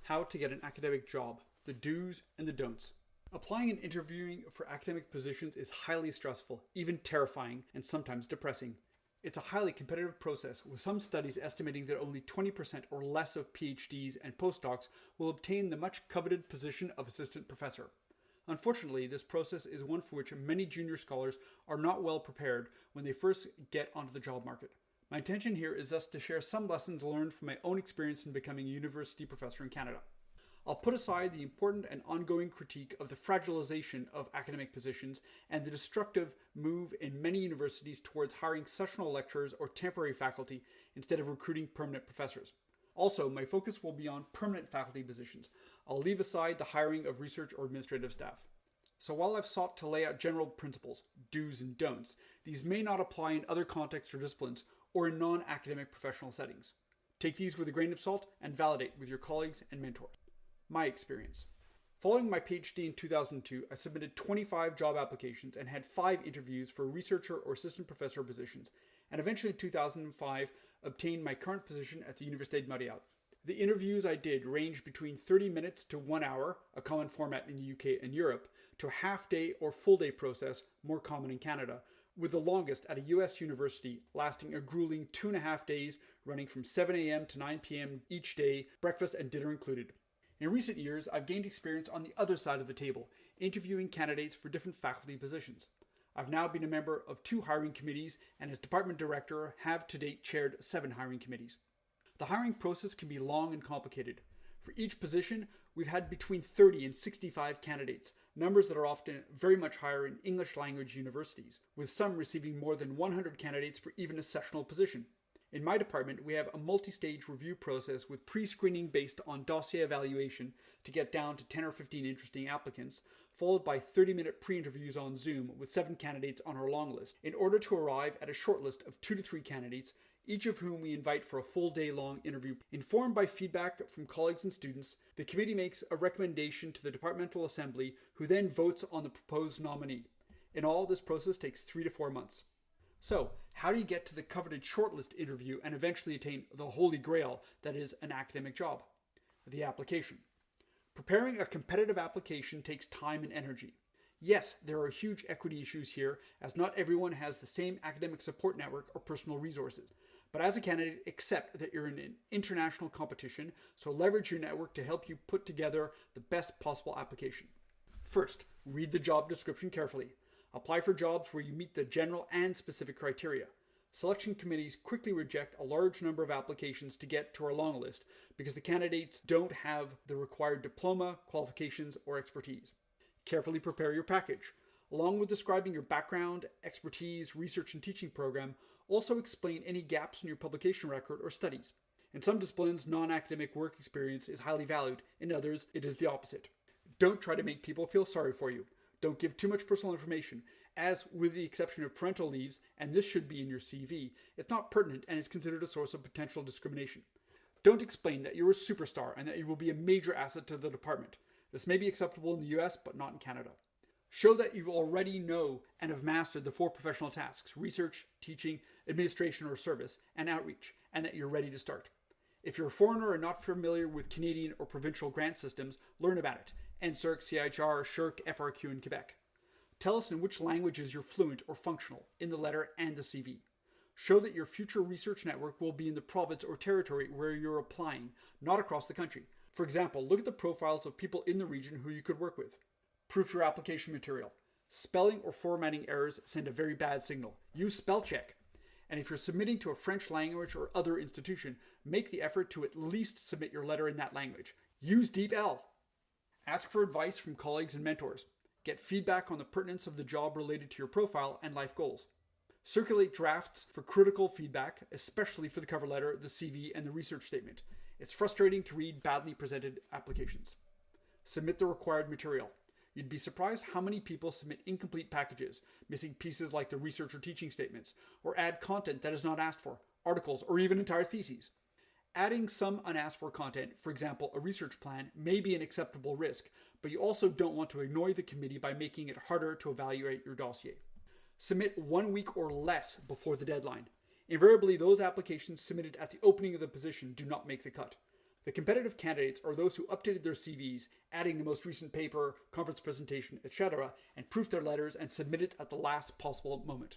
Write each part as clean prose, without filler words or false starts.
How to get an academic job, the do's and the don'ts. Applying and interviewing for academic positions is highly stressful, even terrifying, and sometimes depressing. It's a highly competitive process, with some studies estimating that only 20% or less of PhDs and postdocs will obtain the much coveted position of assistant professor. Unfortunately, this process is one for which many junior scholars are not well prepared when they first get onto the job market. My intention here is thus to share some lessons learned from my own experience in becoming a university professor in Canada. I'll put aside the important and ongoing critique of the fragilization of academic positions and the destructive move in many universities towards hiring sessional lecturers or temporary faculty instead of recruiting permanent professors. Also, my focus will be on permanent faculty positions. I'll leave aside the hiring of research or administrative staff. So while I've sought to lay out general principles, do's and don'ts, these may not apply in other contexts or disciplines or in non-academic professional settings. Take these with a grain of salt and validate with your colleagues and mentors. My experience. Following my PhD in 2002, I submitted 25 job applications and had 5 interviews for researcher or assistant professor positions, and eventually in 2005 obtained my current position at the Université de Montréal. The interviews I did ranged between 30 minutes to 1 hour, a common format in the UK and Europe, to a half-day or full-day process, more common in Canada, with the longest at a US university lasting a grueling 2.5 days, running from 7 a.m. to 9 p.m. each day, breakfast and dinner included. In recent years, I've gained experience on the other side of the table, interviewing candidates for different faculty positions. I've now been a member of 2 hiring committees and as department director have to date chaired 7 hiring committees. The hiring process can be long and complicated. For each position, we've had between 30 and 65 candidates, numbers that are often very much higher in English language universities, with some receiving more than 100 candidates for even a sessional position. In my department, we have a multi-stage review process with pre-screening based on dossier evaluation to get down to 10 or 15 interesting applicants, followed by 30-minute pre-interviews on Zoom with 7 candidates on our long list, in order to arrive at a shortlist of 2 to 3 candidates, each of whom we invite for a full day-long interview. Informed by feedback from colleagues and students, the committee makes a recommendation to the departmental assembly, who then votes on the proposed nominee. In all, this process takes 3 to 4 months. So, how do you get to the coveted shortlist interview and eventually attain the holy grail that is an academic job? The application. Preparing a competitive application takes time and energy. Yes, there are huge equity issues here, as not everyone has the same academic support network or personal resources. But as a candidate, accept that you're in an international competition, so leverage your network to help you put together the best possible application. First, read the job description carefully. Apply for jobs where you meet the general and specific criteria. Selection committees quickly reject a large number of applications to get to our long list because the candidates don't have the required diploma, qualifications, or expertise. Carefully prepare your package. Along with describing your background, expertise, research, and teaching program, also explain any gaps in your publication record or studies. In some disciplines, non-academic work experience is highly valued. In others, it is the opposite. Don't try to make people feel sorry for you. Don't give too much personal information, as with the exception of parental leaves, and this should be in your CV, it's not pertinent and is considered a source of potential discrimination. Don't explain that you're a superstar and that you will be a major asset to the department. This may be acceptable in the US, but not in Canada. Show that you already know and have mastered the 4 professional tasks: research, teaching, administration or service, and outreach, and that you're ready to start. If you're a foreigner and not familiar with Canadian or provincial grant systems, learn about it. NSERC, CIHR, SHRC, FRQ in Quebec. Tell us in which languages you're fluent or functional in the letter and the CV. Show that your future research network will be in the province or territory where you're applying, not across the country. For example, look at the profiles of people in the region who you could work with. Proof your application material. Spelling or formatting errors send a very bad signal. Use spell check. And if you're submitting to a French language or other institution, make the effort to at least submit your letter in that language. Use DeepL. Ask for advice from colleagues and mentors. Get feedback on the pertinence of the job related to your profile and life goals. Circulate drafts for critical feedback, especially for the cover letter, the CV, and the research statement. It's frustrating to read badly presented applications. Submit the required material. You'd be surprised how many people submit incomplete packages, missing pieces like the research or teaching statements, or add content that is not asked for, articles, or even entire theses. Adding some unasked for content, for example, a research plan, may be an acceptable risk, but you also don't want to annoy the committee by making it harder to evaluate your dossier. Submit 1 week or less before the deadline. Invariably, those applications submitted at the opening of the position do not make the cut. The competitive candidates are those who updated their CVs, adding the most recent paper, conference presentation, etc., and proofed their letters and submitted at the last possible moment.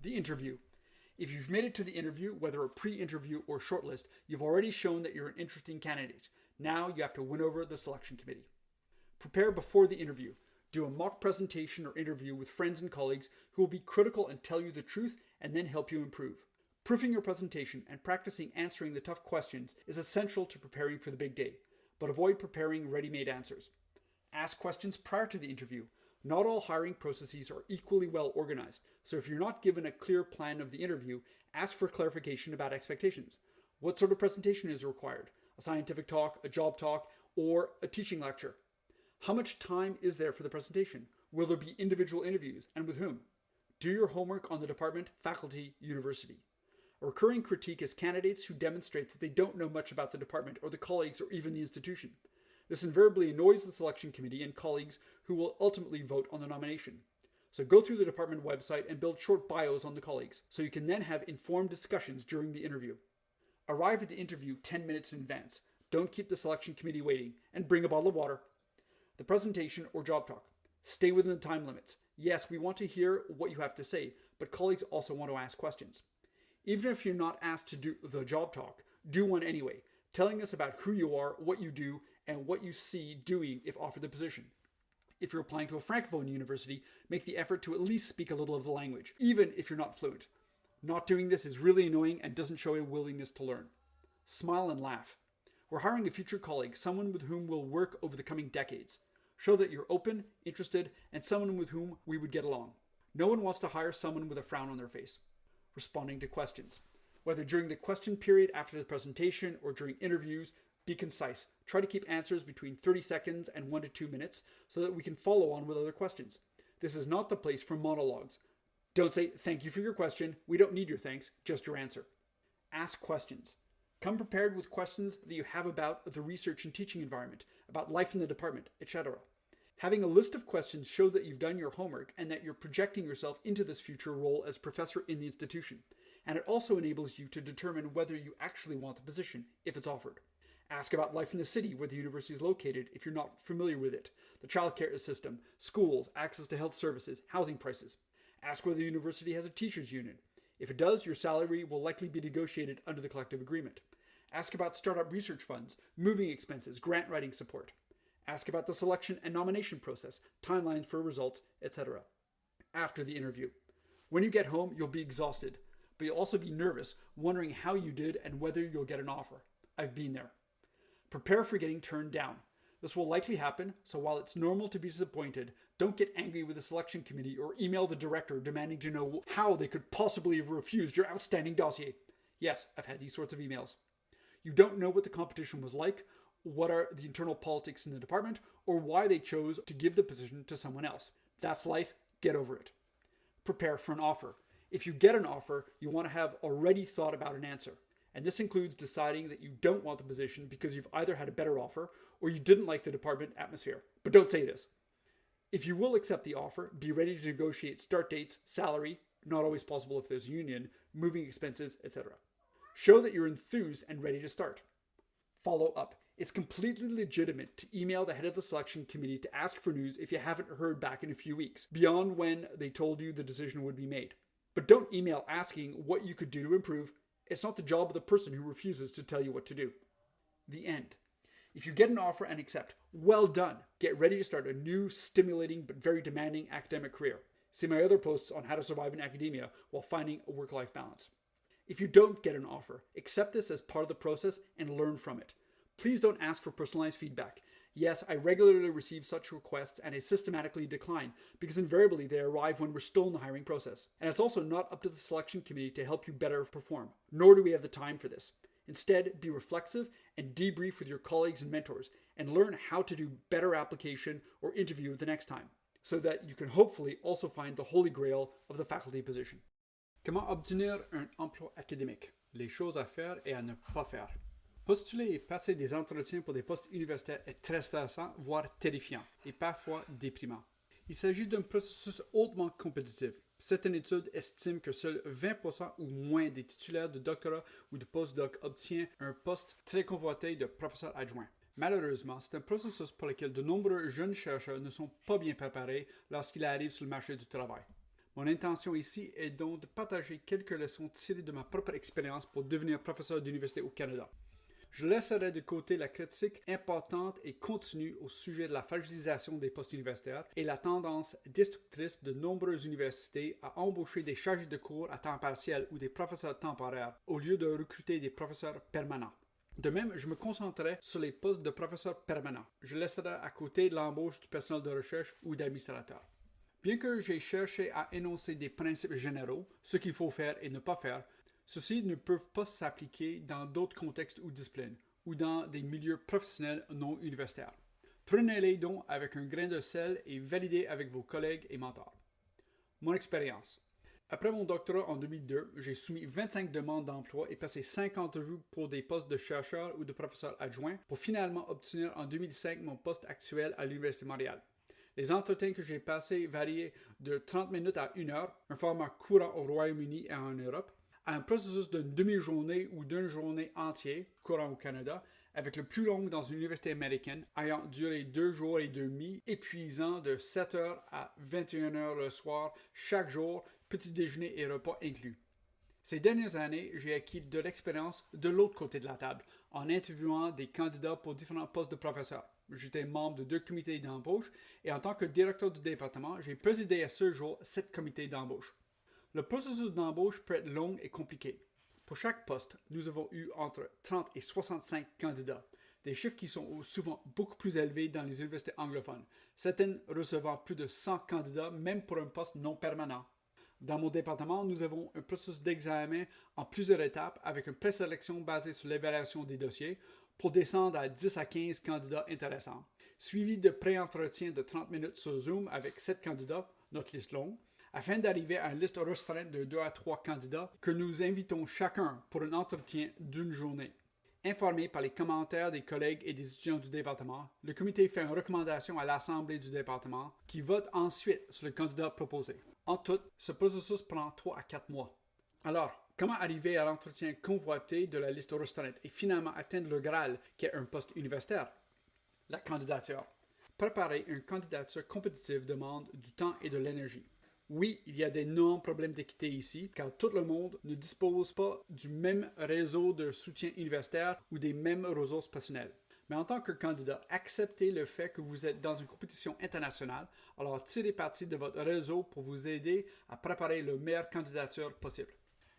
The interview. If you've made it to the interview, whether a pre-interview or shortlist, you've already shown that you're an interesting candidate. Now you have to win over the selection committee. Prepare before the interview. Do a mock presentation or interview with friends and colleagues who will be critical and tell you the truth and then help you improve. Proofing your presentation and practicing answering the tough questions is essential to preparing for the big day, but avoid preparing ready-made answers. Ask questions prior to the interview. Not all hiring processes are equally well organized, so if you're not given a clear plan of the interview, ask for clarification about expectations. What sort of presentation is required? A scientific talk, a job talk, or a teaching lecture? How much time is there for the presentation? Will there be individual interviews, and with whom? Do your homework on the department, faculty, university. A recurring critique is candidates who demonstrate that they don't know much about the department or the colleagues or even the institution. This invariably annoys the selection committee and colleagues who will ultimately vote on the nomination. So go through the department website and build short bios on the colleagues, so you can then have informed discussions during the interview. Arrive at the interview 10 minutes in advance. Don't keep the selection committee waiting, and bring a bottle of water. The presentation or job talk. Stay within the time limits. Yes, we want to hear what you have to say, but colleagues also want to ask questions. Even if you're not asked to do the job talk, do one anyway, telling us about who you are, what you do, and what you see doing if offered the position. If you're applying to a Francophone university, make the effort to at least speak a little of the language, even if you're not fluent. Not doing this is really annoying and doesn't show a willingness to learn. Smile and laugh. We're hiring a future colleague, someone with whom we'll work over the coming decades. Show that you're open, interested, and someone with whom we would get along. No one wants to hire someone with a frown on their face. Responding to questions. Whether during the question period after the presentation or during interviews, be concise. Try to keep answers between 30 seconds and 1 to 2 minutes so that we can follow on with other questions. This is not the place for monologues. Don't say, "Thank you for your question. We don't need your thanks, just your answer." Ask questions. Come prepared with questions that you have about the research and teaching environment, about life in the department, etc. Having a list of questions show that you've done your homework and that you're projecting yourself into this future role as professor in the institution. And it also enables you to determine whether you actually want the position, if it's offered. Ask about life in the city where the university is located if you're not familiar with it, the childcare system, schools, access to health services, housing prices. Ask whether the university has a teachers union. If it does, your salary will likely be negotiated under the collective agreement. Ask about startup research funds, moving expenses, grant writing support. Ask about the selection and nomination process, timelines for results, etc. After the interview. When you get home, you'll be exhausted, but you'll also be nervous, wondering how you did and whether you'll get an offer. I've been there. Prepare for getting turned down. This will likely happen, so while it's normal to be disappointed, don't get angry with the selection committee or email the director demanding to know how they could possibly have refused your outstanding dossier. Yes, I've had these sorts of emails. You don't know what the competition was like, what are the internal politics in the department, or why they chose to give the position to someone else. That's life. Get over it. Prepare for an offer. If you get an offer, you want to have already thought about an answer. And this includes deciding that you don't want the position because you've either had a better offer or you didn't like the department atmosphere. But don't say this. If you will accept the offer, be ready to negotiate start dates, salary, not always possible if there's a union, moving expenses, etc. Show that you're enthused and ready to start. Follow up. It's completely legitimate to email the head of the selection committee to ask for news if you haven't heard back in a few weeks, beyond when they told you the decision would be made. But don't email asking what you could do to improve. It's not the job of the person who refuses to tell you what to do. The end. If you get an offer and accept, well done. Get ready to start a new, stimulating, but very demanding academic career. See my other posts on how to survive in academia while finding a work-life balance. If you don't get an offer, accept this as part of the process and learn from it. Please don't ask for personalized feedback. Yes, I regularly receive such requests and I systematically decline because invariably they arrive when we're still in the hiring process. And it's also not up to the selection committee to help you better perform, nor do we have the time for this. Instead, be reflexive and debrief with your colleagues and mentors and learn how to do better application or interview the next time, so that you can hopefully also find the holy grail of the faculty position. Comment obtenir un emploi académique? Les choses à faire et à ne pas faire. Postuler et passer des entretiens pour des postes universitaires est très stressant, voire terrifiant, et parfois déprimant. Il s'agit d'un processus hautement compétitif. Certaines études estiment que seuls 20% ou moins des titulaires de doctorat ou de postdoc obtiennent un poste très convoité de professeur adjoint. Malheureusement, c'est un processus pour lequel de nombreux jeunes chercheurs ne sont pas bien préparés lorsqu'ils arrivent sur le marché du travail. Mon intention ici est donc de partager quelques leçons tirées de ma propre expérience pour devenir professeur d'université au Canada. Je laisserai de côté la critique importante et continue au sujet de la fragilisation des postes universitaires et la tendance destructrice de nombreuses universités à embaucher des chargés de cours à temps partiel ou des professeurs temporaires au lieu de recruter des professeurs permanents. De même, je me concentrerai sur les postes de professeurs permanents. Je laisserai à côté l'embauche du personnel de recherche ou d'administrateurs. Bien que j'ai cherché à énoncer des principes généraux, ce qu'il faut faire et ne pas faire, ceux-ci ne peuvent pas s'appliquer dans d'autres contextes ou disciplines, ou dans des milieux professionnels non universitaires. Prenez-les donc avec un grain de sel et validez avec vos collègues et mentors. Mon expérience. Après mon doctorat en 2002, j'ai soumis 25 demandes d'emploi et passé 5 entrevues pour des postes de chercheur ou de professeur adjoint pour finalement obtenir en 2005 mon poste actuel à l'Université de Montréal. Les entretiens que j'ai passés variaient de 30 minutes à 1 heure, un format courant au Royaume-Uni et en Europe, à un processus d'une demi-journée ou d'une journée entière, courant au Canada, avec le plus long dans une université américaine, ayant duré 2 jours et demi, épuisant de 7 heures à 21 heures le soir, chaque jour, petit déjeuner et repas inclus. Ces dernières années, j'ai acquis de l'expérience de l'autre côté de la table, en interviewant des candidats pour différents postes de professeurs. J'étais membre de 2 comités d'embauche et en tant que directeur du département, j'ai présidé à ce jour 7 comités d'embauche. Le processus d'embauche peut être long et compliqué. Pour chaque poste, nous avons eu entre 30 et 65 candidats, des chiffres qui sont souvent beaucoup plus élevés dans les universités anglophones, certaines recevant plus de 100 candidats même pour un poste non permanent. Dans mon département, nous avons un processus d'examen en plusieurs étapes avec une présélection basée sur l'évaluation des dossiers pour descendre à 10 à 15 candidats intéressants, suivi de pré-entretien de 30 minutes sur Zoom avec 7 candidats, notre liste longue, afin d'arriver à une liste restreinte de 2 à 3 candidats que nous invitons chacun pour un entretien d'une journée. Informé par les commentaires des collègues et des étudiants du département, le comité fait une recommandation à l'Assemblée du département qui vote ensuite sur le candidat proposé. En tout, ce processus prend 3 à 4 mois. Alors, comment arriver à l'entretien convoité de la liste restreinte et finalement atteindre le grail qui est un poste universitaire? La candidature. Préparer une candidature compétitive demande du temps et de l'énergie. Oui, il y a d'énormes problèmes d'équité ici, car tout le monde ne dispose pas du même réseau de soutien universitaire ou des mêmes ressources personnelles. Mais en tant que candidat, acceptez le fait que vous êtes dans une compétition internationale, alors tirez parti de votre réseau pour vous aider à préparer la meilleure candidature possible.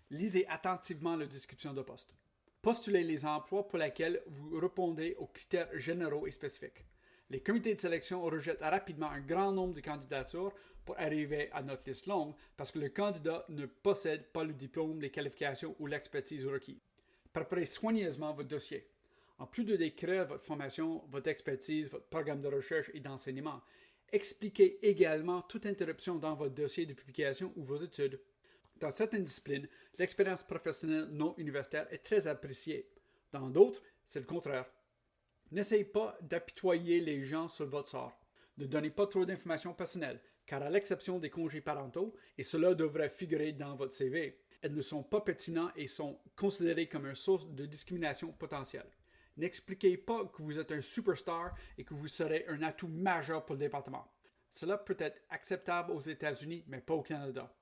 Lisez attentivement la description de poste. Postulez les emplois pour lesquels vous répondez aux critères généraux et spécifiques. Les comités de sélection rejettent rapidement un grand nombre de candidatures pour arriver à notre liste longue parce que le candidat ne possède pas le diplôme, les qualifications ou l'expertise requis. Préparez soigneusement votre dossier. En plus de décrire votre formation, votre expertise, votre programme de recherche et d'enseignement, expliquez également toute interruption dans votre dossier de publication ou vos études. Dans certaines disciplines, l'expérience professionnelle non universitaire est très appréciée. Dans d'autres, c'est le contraire. N'essayez pas d'apitoyer les gens sur votre sort. Ne donnez pas trop d'informations personnelles, car à l'exception des congés parentaux, et cela devrait figurer dans votre CV, elles ne sont pas pertinentes et sont considérées comme une source de discrimination potentielle. N'expliquez pas que vous êtes un superstar et que vous serez un atout majeur pour le département. Cela peut être acceptable aux États-Unis, mais pas au Canada.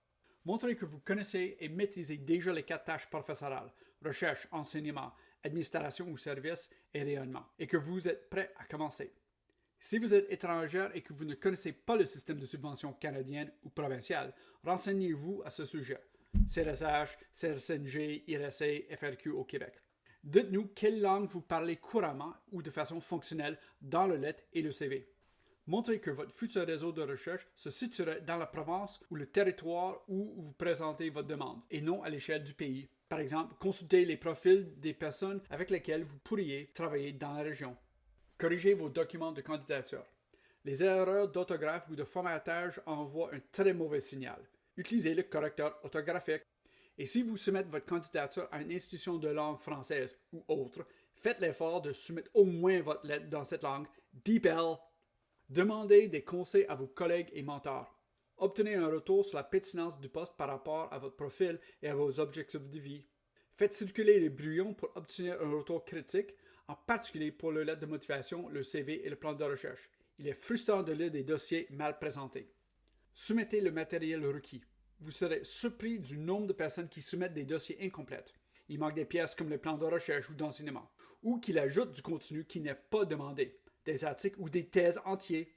Montrez que vous connaissez et maîtrisez déjà les 4 tâches professorales, recherche, enseignement, administration ou service et rayonnement, et que vous êtes prêt à commencer. Si vous êtes étrangère et que vous ne connaissez pas le système de subvention canadien ou provincial, renseignez-vous à ce sujet. CRSH, CRSNG, IRSA, FRQ au Québec. Dites-nous quelle langue vous parlez couramment ou de façon fonctionnelle dans le lettre et le CV. Montrez que votre futur réseau de recherche se situerait dans la province ou le territoire où vous présentez votre demande, et non à l'échelle du pays. Par exemple, consultez les profils des personnes avec lesquelles vous pourriez travailler dans la région. Corrigez vos documents de candidature. Les erreurs d'orthographe ou de formatage envoient un très mauvais signal. Utilisez le correcteur orthographique. Et si vous soumettez votre candidature à une institution de langue française ou autre, faites l'effort de soumettre au moins votre lettre dans cette langue, DeepL. Demandez des conseils à vos collègues et mentors. Obtenez un retour sur la pertinence du poste par rapport à votre profil et à vos objectifs de vie. Faites circuler les brouillons pour obtenir un retour critique, en particulier pour le lettre de motivation, le CV et le plan de recherche. Il est frustrant de lire des dossiers mal présentés. Soumettez le matériel requis. Vous serez surpris du nombre de personnes qui soumettent des dossiers incomplets. Il manque des pièces comme le plan de recherche ou d'enseignement, ou qu'il ajoute du contenu qui n'est pas demandé, des articles ou des thèses entiers.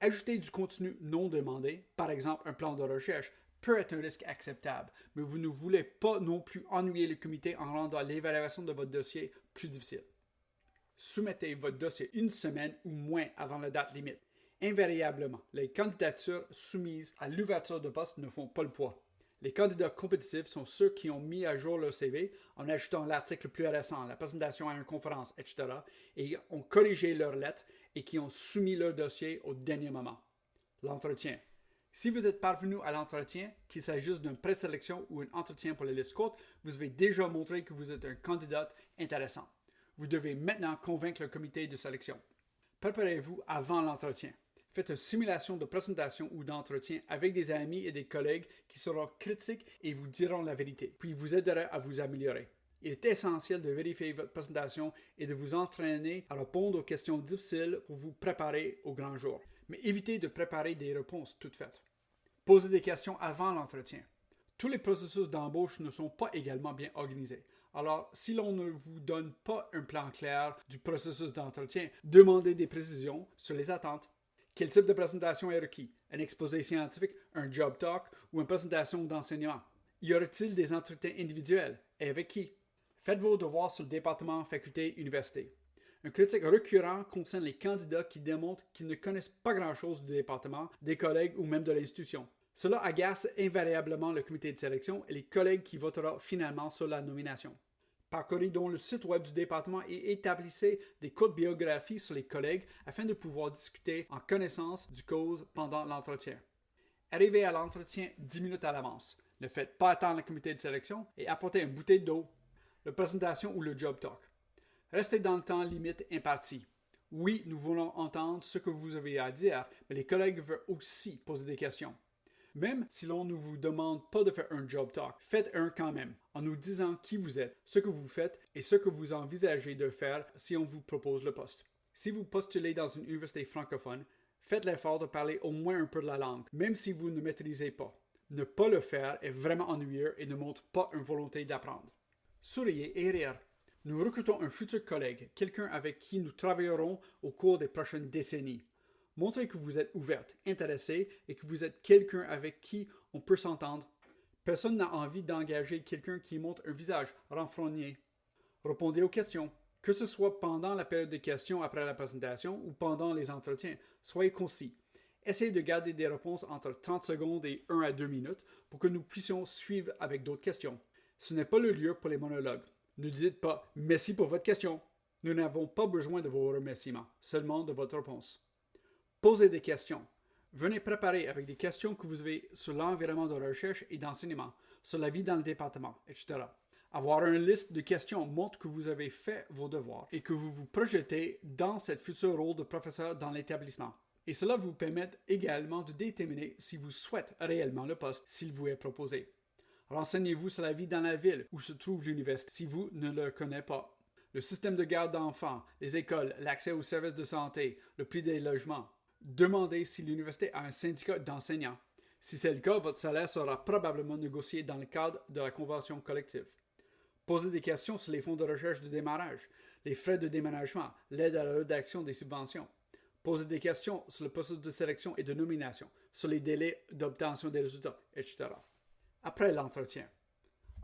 Ajouter du contenu non demandé, par exemple un plan de recherche, peut être un risque acceptable, mais vous ne voulez pas non plus ennuyer le comité en rendant l'évaluation de votre dossier plus difficile. Soumettez votre dossier une semaine ou moins avant la date limite. Invariablement, les candidatures soumises à l'ouverture de poste ne font pas le poids. Les candidats compétitifs sont ceux qui ont mis à jour leur CV en ajoutant l'article plus récent, la présentation à une conférence, etc. et ont corrigé leurs lettres et qui ont soumis leur dossier au dernier moment. L'entretien. Si vous êtes parvenu à l'entretien, qu'il s'agisse d'une présélection ou un entretien pour les listes courtes, vous avez déjà montré que vous êtes un candidat intéressant. Vous devez maintenant convaincre le comité de sélection. Préparez-vous avant l'entretien. Faites une simulation de présentation ou d'entretien avec des amis et des collègues qui seront critiques et vous diront la vérité, puis vous aideront à vous améliorer. Il est essentiel de vérifier votre présentation et de vous entraîner à répondre aux questions difficiles pour vous préparer au grand jour. Mais évitez de préparer des réponses toutes faites. Posez des questions avant l'entretien. Tous les processus d'embauche ne sont pas également bien organisés. Alors, si l'on ne vous donne pas un plan clair du processus d'entretien, demandez des précisions sur les attentes. Quel type de présentation est requis? Un exposé scientifique, un job talk ou une présentation d'enseignement? Y aura-t-il des entretiens individuels? Et avec qui? Faites vos devoirs sur le département, faculté, université. Un critique récurrent concerne les candidats qui démontrent qu'ils ne connaissent pas grand-chose du département, des collègues ou même de l'institution. Cela agace invariablement le comité de sélection et les collègues qui voteront finalement sur la nomination. Parcourez donc le site web du département et établissez des courtes biographies sur les collègues afin de pouvoir discuter en connaissance du cause pendant l'entretien. Arrivez à l'entretien 10 minutes à l'avance. Ne faites pas attendre le comité de sélection et apportez une bouteille d'eau, la présentation ou le job talk. Restez dans le temps limite imparti. Oui, nous voulons entendre ce que vous avez à dire, mais les collègues veulent aussi poser des questions. Même si l'on ne vous demande pas de faire un job talk, faites un quand même, en nous disant qui vous êtes, ce que vous faites et ce que vous envisagez de faire si on vous propose le poste. Si vous postulez dans une université francophone, faites l'effort de parler au moins un peu de la langue, même si vous ne maîtrisez pas. Ne pas le faire est vraiment ennuyeux et ne montre pas une volonté d'apprendre. Souriez et rire. Nous recrutons un futur collègue, quelqu'un avec qui nous travaillerons au cours des prochaines décennies. Montrez que vous êtes ouverte, intéressée et que vous êtes quelqu'un avec qui on peut s'entendre. Personne n'a envie d'engager quelqu'un qui montre un visage renfrogné. Répondez aux questions. Que ce soit pendant la période de questions après la présentation ou pendant les entretiens, soyez concis. Essayez de garder des réponses entre 30 secondes et 1 à 2 minutes pour que nous puissions suivre avec d'autres questions. Ce n'est pas le lieu pour les monologues. Ne dites pas « merci pour votre question ». Nous n'avons pas besoin de vos remerciements, seulement de votre réponse. Posez des questions. Venez préparer avec des questions que vous avez sur l'environnement de recherche et d'enseignement, sur la vie dans le département, etc. Avoir une liste de questions montre que vous avez fait vos devoirs et que vous vous projetez dans cette futur rôle de professeur dans l'établissement. Et cela vous permet également de déterminer si vous souhaitez réellement le poste s'il vous est proposé. Renseignez-vous sur la vie dans la ville où se trouve l'université si vous ne le connaissez pas. Le système de garde d'enfants, les écoles, l'accès aux services de santé, le prix des logements. Demandez si l'université a un syndicat d'enseignants. Si c'est le cas, votre salaire sera probablement négocié dans le cadre de la convention collective. Posez des questions sur les fonds de recherche de démarrage, les frais de déménagement, l'aide à la rédaction des subventions. Posez des questions sur le processus de sélection et de nomination, sur les délais d'obtention des résultats, etc. Après l'entretien.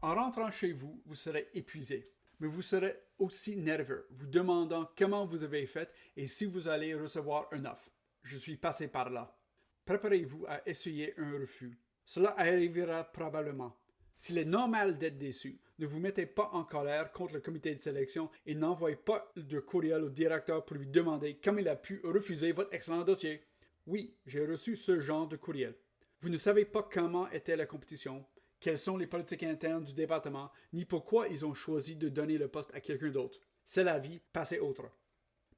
En rentrant chez vous, vous serez épuisé, mais vous serez aussi nerveux, vous demandant comment vous avez fait et si vous allez recevoir une offre. Je suis passé par là. Préparez-vous à essuyer un refus. Cela arrivera probablement. S'il est normal d'être déçu, ne vous mettez pas en colère contre le comité de sélection et n'envoyez pas de courriel au directeur pour lui demander comment il a pu refuser votre excellent dossier. Oui, j'ai reçu ce genre de courriel. Vous ne savez pas comment était la compétition, quelles sont les politiques internes du département, ni pourquoi ils ont choisi de donner le poste à quelqu'un d'autre. C'est la vie, passez autre.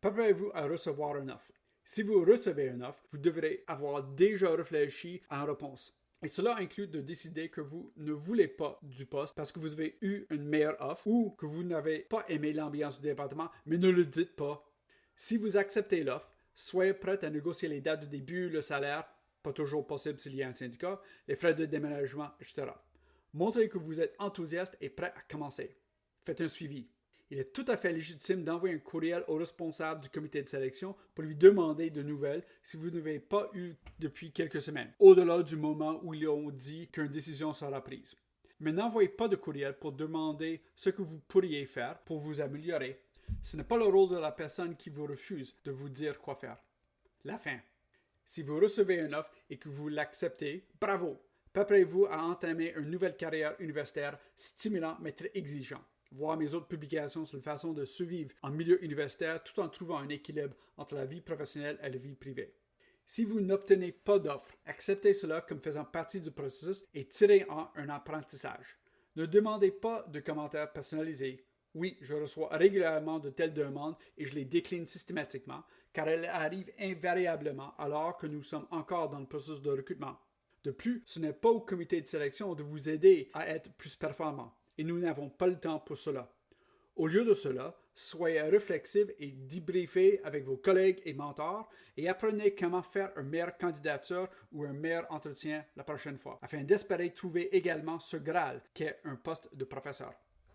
Préparez-vous à recevoir une offre. Si vous recevez une offre, vous devrez avoir déjà réfléchi à une réponse. Et cela inclut de décider que vous ne voulez pas du poste parce que vous avez eu une meilleure offre ou que vous n'avez pas aimé l'ambiance du département, mais ne le dites pas. Si vous acceptez l'offre, soyez prêt à négocier les dates de début, le salaire, pas toujours possible s'il y a un syndicat, les frais de déménagement, etc. Montrez que vous êtes enthousiaste et prêt à commencer. Faites un suivi. Il est tout à fait légitime d'envoyer un courriel au responsable du comité de sélection pour lui demander de nouvelles si vous n'avez pas eu depuis quelques semaines, au-delà du moment où ils ont dit qu'une décision sera prise. Mais n'envoyez pas de courriel pour demander ce que vous pourriez faire pour vous améliorer. Ce n'est pas le rôle de la personne qui vous refuse de vous dire quoi faire. La fin. Si vous recevez une offre et que vous l'acceptez, bravo! Préparez-vous à entamer une nouvelle carrière universitaire stimulante mais très exigeante. Voir mes autres publications sur la façon de survivre en milieu universitaire tout en trouvant un équilibre entre la vie professionnelle et la vie privée. Si vous n'obtenez pas d'offre, acceptez cela comme faisant partie du processus et tirez-en un apprentissage. Ne demandez pas de commentaires personnalisés. Oui, je reçois régulièrement de telles demandes et je les décline systématiquement car elles arrivent invariablement alors que nous sommes encore dans le processus de recrutement. De plus, ce n'est pas au comité de sélection de vous aider à être plus performant. Et nous n'avons pas le temps pour cela. Au lieu de cela, soyez réflexifs et débriefez avec vos collègues et mentors et apprenez comment faire une meilleure candidature ou un meilleur entretien la prochaine fois, afin d'espérer trouver également ce grail qu'est un poste de professeur.